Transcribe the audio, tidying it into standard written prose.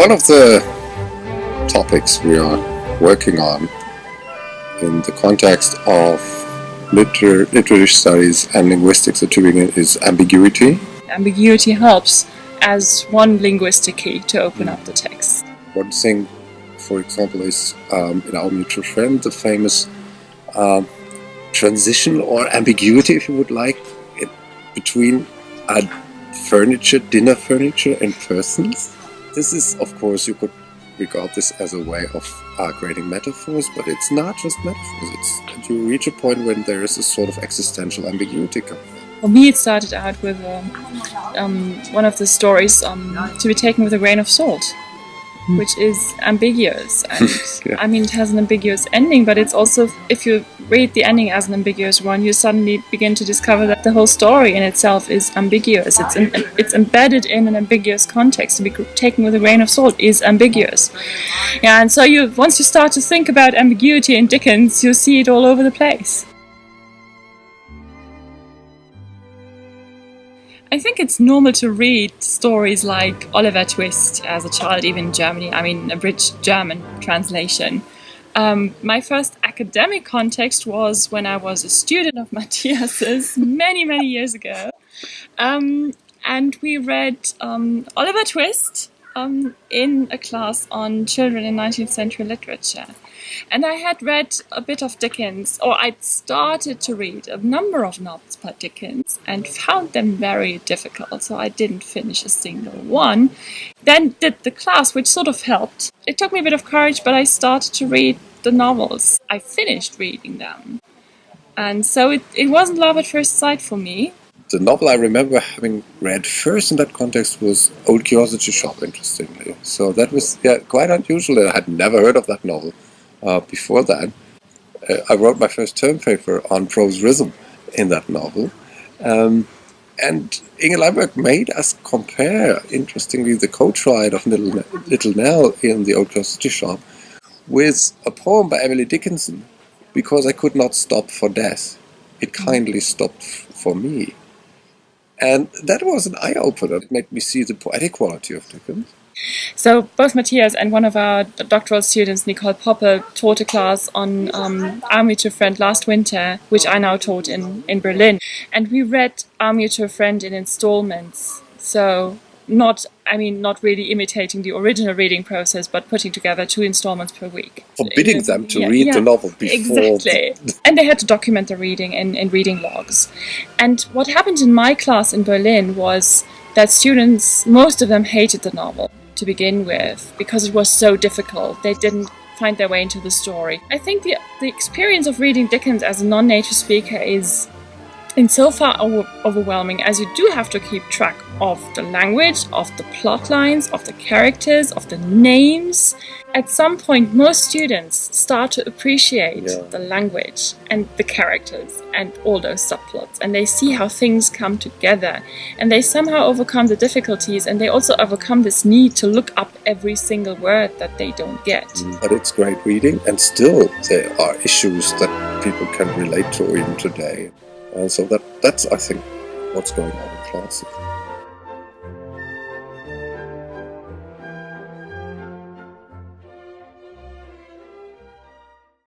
One of the topics we are working on in the context of literary studies and linguistics at Tübingen is ambiguity. Ambiguity helps as one linguistic key to open up the text. One thing, for example, is in our mutual friend, the famous transition or ambiguity, if you would like, between furniture, dinner furniture, and persons. This is, of course, you could regard this as a way of creating metaphors, but it's not just metaphors. You reach a point when there is a sort of existential ambiguity. For me, it started out with one of the stories to be taken with a grain of salt, which is ambiguous. And Yeah. I mean, it has an ambiguous ending, but it's also, if you read the ending as an ambiguous one, you suddenly begin to discover that the whole story in itself is ambiguous. It's embedded in an ambiguous context. To be taken with a grain of salt is ambiguous. Yeah, and so once you start to think about ambiguity in Dickens, you see it all over the place. I think it's normal to read stories like Oliver Twist as a child, even in Germany. I mean, a abridged German translation. My first academic context was when I was a student of Matthias's many, many years ago. And we read Oliver Twist in a class on children in 19th century literature. And I had read a bit of Dickens, or I'd started to read a number of novels by Dickens and found them very difficult, so I didn't finish a single one. Then did the class, which sort of helped. It took me a bit of courage, but I started to read the novels. I finished reading them. And so it wasn't love at first sight for me. The novel I remember having read first in that context was Old Curiosity Shop, interestingly. So that was quite unusual. I had never heard of that novel before that. I wrote my first term paper on prose rhythm in that novel. And Inge Leiberg made us compare, interestingly, the coach ride of Little Nell in the Old Curiosity Shop with a poem by Emily Dickinson, because I could not stop for death. It kindly stopped for me. And that was an eye-opener. It made me see the poetic quality of Dickens. So both Matthias and one of our doctoral students, Nicole Poppe, taught a class on Our Mutual Friend last winter, which I now taught in Berlin. And we read Our Mutual Friend in installments. So not really imitating the original reading process, but putting together 2 installments per week. Forbidding them to read the novel before. Exactly. And they had to document the reading in reading logs. And what happened in my class in Berlin was that students, most of them hated the novel to begin with, because it was so difficult. They didn't find their way into the story. I think the experience of reading Dickens as a non-native speaker is in so far overwhelming, as you do have to keep track of the language, of the plot lines, of the characters, of the names. At some point, most students start to appreciate the language and the characters and all those subplots, and they see how things come together, and they somehow overcome the difficulties, and they also overcome this need to look up every single word that they don't get. But it's great reading, and still there are issues that people can relate to even today. And so that's, I think, what's going on in classes.